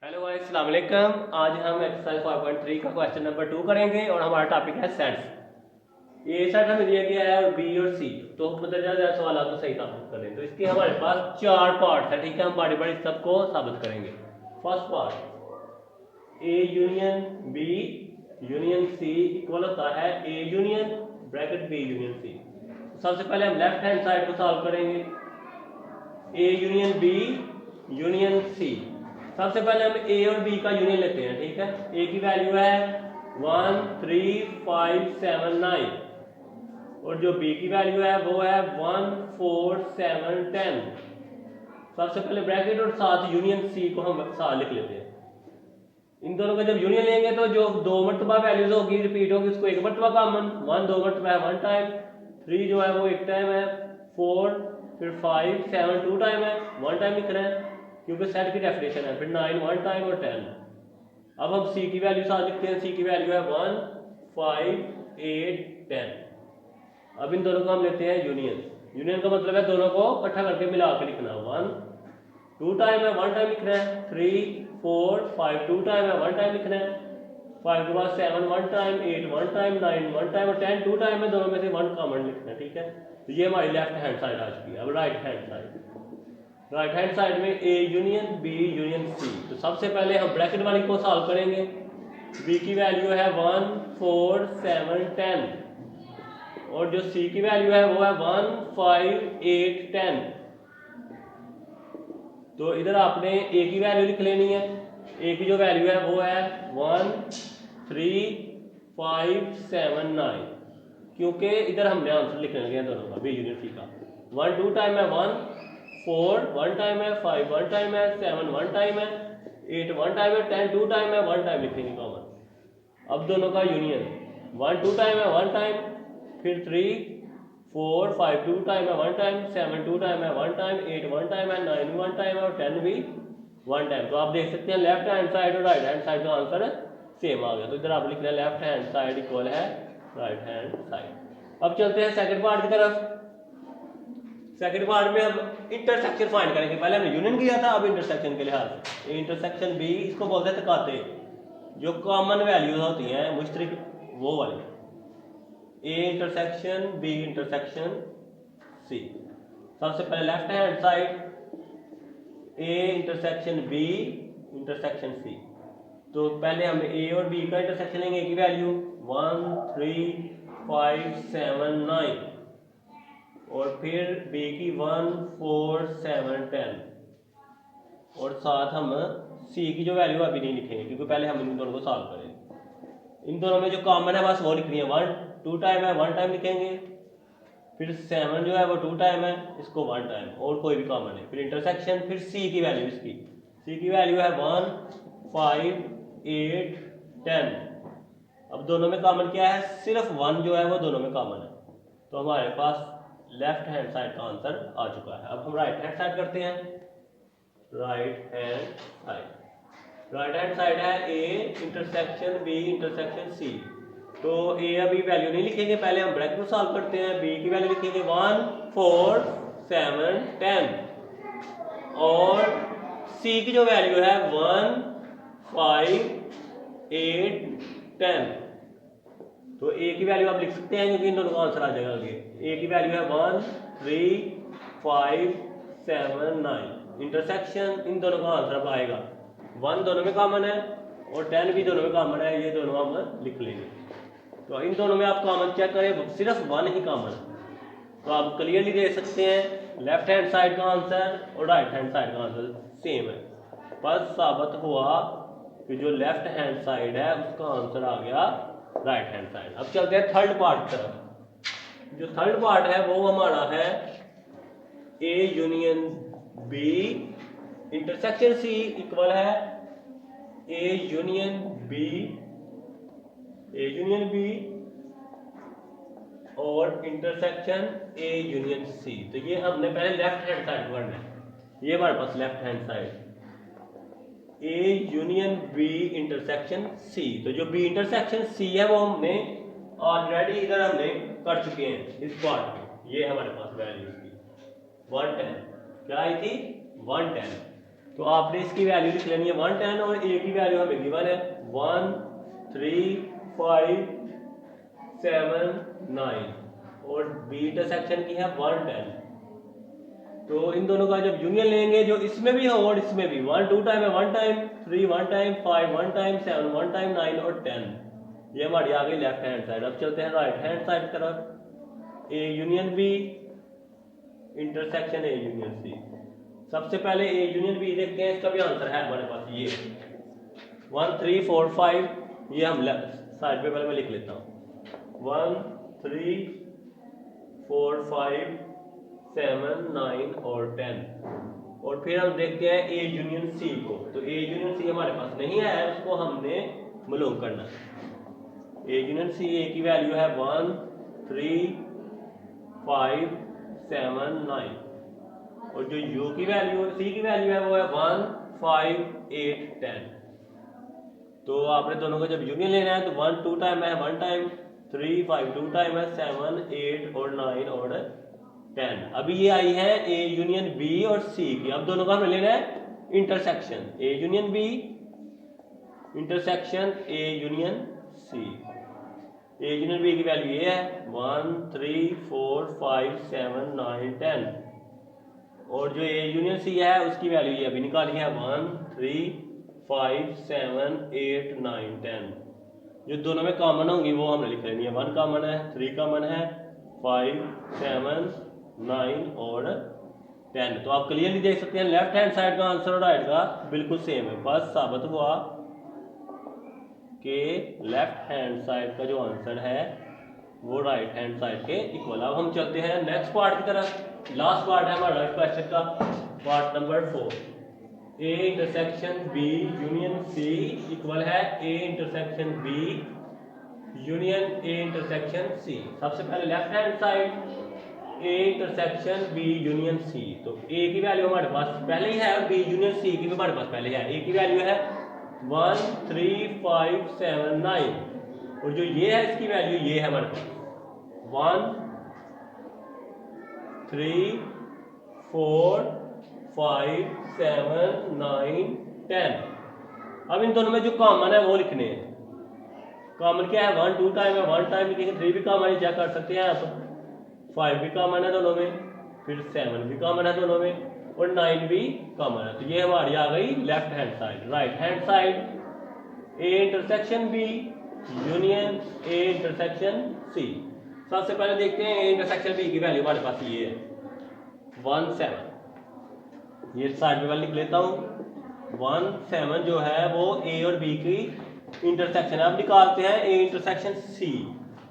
Hello guys, अस्सलाम वालेकुम। आज हम एक्सरसाइज 5.3 का क्वेश्चन नंबर 2 करेंगे और हमारा टॉपिक है सेट्स। ये सेट हमें दिया गया है और बी और सी, तो मतलब ज़्यादा सवाल तो सही साबित कर लें। तो इसके हमारे पास 4 पार्ट है, ठीक है। हम बारी बारी सबको साबित करेंगे। First part, A union B union C equal होता है A union bracket B union C. सबसे पहले हम लेफ्ट हैंड साइड को सॉल्व करेंगे। A union B union C. सबसे पहले हम ए और बी का यूनियन लेते हैं, ठीक है। ए की वैल्यू है 1 3 5 7 9 और जो बी की वैल्यू है वो है 1 4 7 10। सबसे पहले ब्रैकेट और साथ यूनियन सी को हम साथ लिख लेते हैं। इन दोनों का जब यूनियन लेंगे तो जो दो मरतबा वैल्यूज होगी रिपीट होगी, उसको एक मरतबा कॉमन, 1 दो मरतबा है 1 टाइम, 3 जो है वो एक टाइम है, 4 फिर 5 7 2 टाइम है, 1 टाइम लिख रहे हैं क्योंकि सेट की डेफिनेशन है। फिर 9 1 टाइम और 10। अब हम सी की वैल्यू साथ लिखते हैं। सी की वैल्यू है 1 5 8 10। अब इन दोनों को हम लेते हैं यूनियन। यूनियन का मतलब है दोनों को इकट्ठा करके मिला के लिखना। 1 2 टाइम है 1 टाइम लिख रहे हैं, 3 4 5 2 टाइम है 1 टाइम लिख रहे हैं, 5 के बाद 7 1 टाइम, 8 1 टाइम, 9 1 टाइम और 10 2 टाइम है। दोनों में से 1 कॉमन लिखना है, ठीक है। तो ये हमारी लेफ्ट हैंड साइड आ चुकी है। अब राइट हैंड साइड में A union B union C. तो सबसे पहले हम ब्रैकेट वाली को सॉल्व करेंगे। बी की वैल्यू है 1 4 7 10 और जो सी की वैल्यू है वो है 1 5 8 10। तो इधर आपने ए की वैल्यू लिख लेनी है। ए की जो वैल्यू है वो है 1 3 5 7 9 क्योंकि इधर हमने आंसर लिखने लगे हैं दोनों का, बी यूनियन सी का। 1 2 टाइम है 1, 4 1 टाइम है, 5 1 टाइम है, 7 1 टाइम है, 8 1 टाइम है, 10 2 टाइम है, 1 टाइम लिखेंगे कॉमन। अब दोनों का यूनियन 1 2 टाइम है 1 टाइम, फिर 3 4 5 2 टाइम है 1 टाइम, 7 2 टाइम है 1 टाइम, 8 1 टाइम है, 9 1 टाइम है और 10 भी 1 टाइम। तो आप देख सकते हैं लेफ्ट हैंड साइड और राइट हैंड साइड का आंसर सेम आ गया। तो इधर आप लिख रहे हैं लेफ्ट हैंड साइड इक्वल है राइट हैंड साइड। अब चलते हैं सेकंड पार्ट की तरफ। सेकंड पार्ट में हम इंटरसेक्शन फाइंड करेंगे। पहले हमने यूनियन किया था, अब इंटरसेक्शन के लिहाज से इंटरसेक्शन बी, इसको बोलते हैं तकाते, जो कॉमन वैल्यूज होती हैं मुश्तरक, वो वाली। A intersection B intersection C. सबसे पहले left hand side A intersection B intersection C. तो पहले हम ए और बी का इंटरसेक्शन लेंगे। ए की वैल्यू 1 3 5 7 9 और फिर बी की 1 4 7 10 और साथ हम सी की जो वैल्यू अभी नहीं लिखेंगे क्योंकि पहले हम इन दोनों को सॉल्व करेंगे। इन दोनों में जो कॉमन है बस वो लिखनी है। 1 2 टाइम है 1 टाइम लिखेंगे, फिर 7 जो है वो 2 टाइम है, इसको 1 टाइम, और कोई भी कॉमन है। फिर इंटरसेक्शन, फिर सी की वैल्यू, इसकी सी की वैल्यू है 1 5 8 10। अब दोनों में कॉमन क्या है? सिर्फ 1 जो है वो दोनों में कॉमन है। तो हमारे पास लेफ्ट हैंड साइड का आंसर आ चुका है। अब हम राइट हैंड साइड करते हैं। राइट हैंड साइड है A intersection B intersection C. तो ए अभी वैल्यू नहीं लिखेंगे, पहले हम ब्रैकेट को सॉल्व करते हैं। बी की वैल्यू लिखेंगे 1 4 7 10 और सी की जो वैल्यू है 1 5 8 10। तो ए की वैल्यू आप लिख सकते हैं क्योंकि इन दोनों का आंसर आ जाएगा आगे। ए की वैल्यू है 1 3 5 7 9। इंटरसेक्शन, इन दोनों का आंसर अब आएगा। 1 दोनों में कॉमन है और 10 भी दोनों में कॉमन है, ये दोनों हम लिख लेंगे। तो इन दोनों में आप कॉमन चेक करें, सिर्फ 1 ही कॉमन है। तो आप क्लियरली देख सकते हैं लेफ्ट हैंड साइड का आंसर और राइट हैंड साइड का आंसर सेम है। बस साबित हुआ कि जो लेफ्ट हैंड साइड है उसका आंसर आ गया राइट हैंड साइड। अब चलते हैं थर्ड पार्ट तरफ। जो थर्ड पार्ट है वो हमारा है A union B intersection C equal है ए यूनियन बी और इंटरसेक्शन ए यूनियन सी। तो ये हमने पहले लेफ्ट हैंड साइड पढ़ना है। ये हमारे पास left hand side A union B intersection C. तो जो बी इंटरसेक्शन सी है वो हमने ऑलरेडी इधर हमने कर चुके हैं इस पार्ट में। ये हमारे पास वैल्यू की 110 क्या आई थी 110। तो आपने इसकी वैल्यू लिख लेनी है 110 और ए की वैल्यू हमें गिवन है 1 3 5 7 9 और बी इंटरसेक्शन की है 110। तो इन दोनों का जब यूनियन लेंगे, जो इसमें भी है और इसमें भी, 1 2 टाइम है 1 टाइम, 3 1 टाइम, 5 1 टाइम, 7 1 टाइम, 9 और 10। ये हमारी आ गई लेफ्ट हैंड साइड। अब चलते हैं राइट हैंड साइड की तरफ। A union B intersection A union C. सबसे पहले ए यूनियन बी देखते हैं, इसका भी आंसर है हमारे पास ये 1 3 4 5। ये हम साइड पे पहले मैं लिख लेता हूँ 1 3 4 5 7 9 और 10। और फिर हम देखते हैं ए यूनियन सी को। तो ए यूनियन सी हमारे पास नहीं है, उसको हमने मालूम करना है। ए यूनियन सी, ए की वैल्यू है 1 3 5 7 9 और जो यू की वैल्यू, सी की वैल्यू है वो है 1 5 8 10। तो आपने दोनों का जब यूनियन लेना है तो 1 2 टाइम है 1 टाइम, 3 5 2 टाइम है, 7 8 और 9 और 10। अभी ये आई है ए यूनियन बी और सी की। अब दोनों का हमें लेना है intersection, A union B intersection A union C. A union B की वैल्यू ये है 1 3 4 5 7 9 10 और जो ए यूनियन सी है उसकी वैल्यू ये अभी निकाली है 1 3 5 7 8 9 10। जो दोनों में कॉमन होंगी वो हमने लिख लेनी है। 1 कॉमन है, 3 कॉमन है, 5 7 9 और 10। तो आप क्लियरली देख सकते हैं लेफ्ट हैंड साइड का आंसर और राइट का बिल्कुल सेम है। बस साबित हुआ कि लेफ्ट हैंड साइड का जो आंसर है वो राइट हैंड साइड के इक्वल। अब हम चलते हैं नेक्स्ट पार्ट की तरफ। लास्ट पार्ट है हमारा क्वेश्चन का, part number 4। A intersection B union C equal है A intersection B union A intersection C. सबसे पहले left hand side A intersection B union C. तो ए की वैल्यू हमारे पास पहले ही है और बी यूनियन सी की भी हमारे पास पहले है। ए की वैल्यू है 1 3 5 7 9 और जो ये है इसकी वैल्यू ये है हमारे पास 1 3 4 5 7 9 10। अब इन दोनों में जो कॉमन है वो लिखने हैं। कॉमन क्या है, 1 2 टाइम है 1 टाइम, लिखेंगे 3 भी कॉमन है, चेक कर सकते हैं आप, 5 भी कॉमन है दोनों में, फिर 7 भी कॉमन है दोनों में और 9 भी कॉमन है। तो ये हमारी आ गई left hand side. Right hand side A intersection B union A intersection C. सबसे पहले देखते हैं ए इंटरसेक्शन बी की वैल्यू हमारे पास ये है 1 7। ये साइड में लिख लेता हूँ 1 7 जो है वो ए और बी की इंटरसेक्शन है। अब निकालते हैं ए इंटरसेक्शन सी।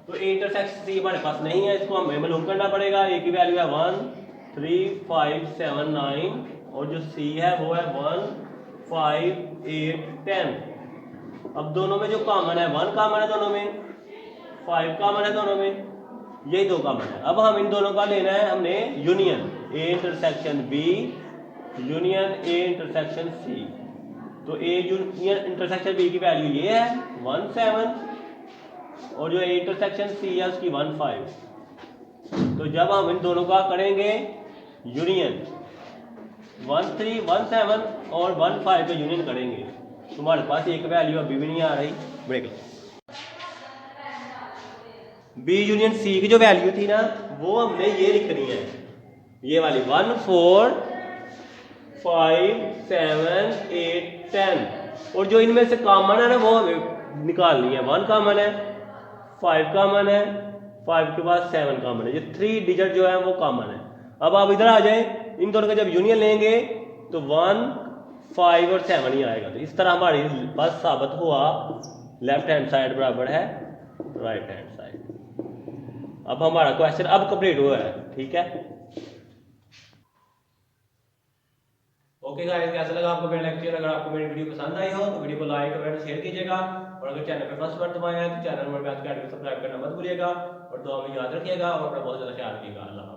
तो ए इंटरसेक्शन सी हमारे पास नहीं है, इसको हमें मालूम करना पड़ेगा। ए की वैल्यू है 1 3 5 7 9 और जो सी है वो है 1 5 8 10। अब दोनों में जो कॉमन है 1 कॉमन है दोनों में, 5 कॉमन है दोनों में, यही दो कॉमन है। अब हम इन दोनों का लेना है हमने union, A intersection B union A intersection C. तो ए यूनियन इंटरसेक्शन बी की वैल्यू ये है 1 7 और जो ए इंटरसेक्शन सी है उसकी 1 5। तो जब हम इन दोनों का करेंगे यूनियन 1 3 1 7 और 1 5 का यूनियन करेंगे तो हमारे पास एक वैल्यू अभी भी नहीं आ रही। ब्रेक बी यूनियन सी की जो वैल्यू थी ना वो हमने ये लिखनी है, ये वाली 1 4 5 7 8 10 और जो इनमें से कॉमन है ना वो हमें निकालनी है। 1 कॉमन है, 5 कॉमन है, 5 के बाद 7 कॉमन है, ये 3 डिजिट जो है वो कॉमन है। अब आप इधर आ जाए, इन दोनों का जब यूनियन लेंगे तो 1 5 और 7 ही आएगा। तो इस तरह हमारी बस साबित हुआ लेफ्ट हैंड साइड बराबर है राइट हैंड साइड। अब हमारा क्वेश्चन अब कंप्लीट हुआ है, ठीक है। ओके गाइस, कैसा लगा आपको मेरा लेक्चर? अगर आपको मेरी वीडियो पसंद आई हो तो वीडियो को लाइक कमेंट शेयर कीजिएगा और अगर चैनल पे फर्स्ट बार तुम्हारे हैं तो चैनल में सब्सक्राइब करना मत भूलिएगा और दुआ में याद रखिएगा और अपना बहुत ज़्यादा ख्याल रखिएगा। अल्लाह।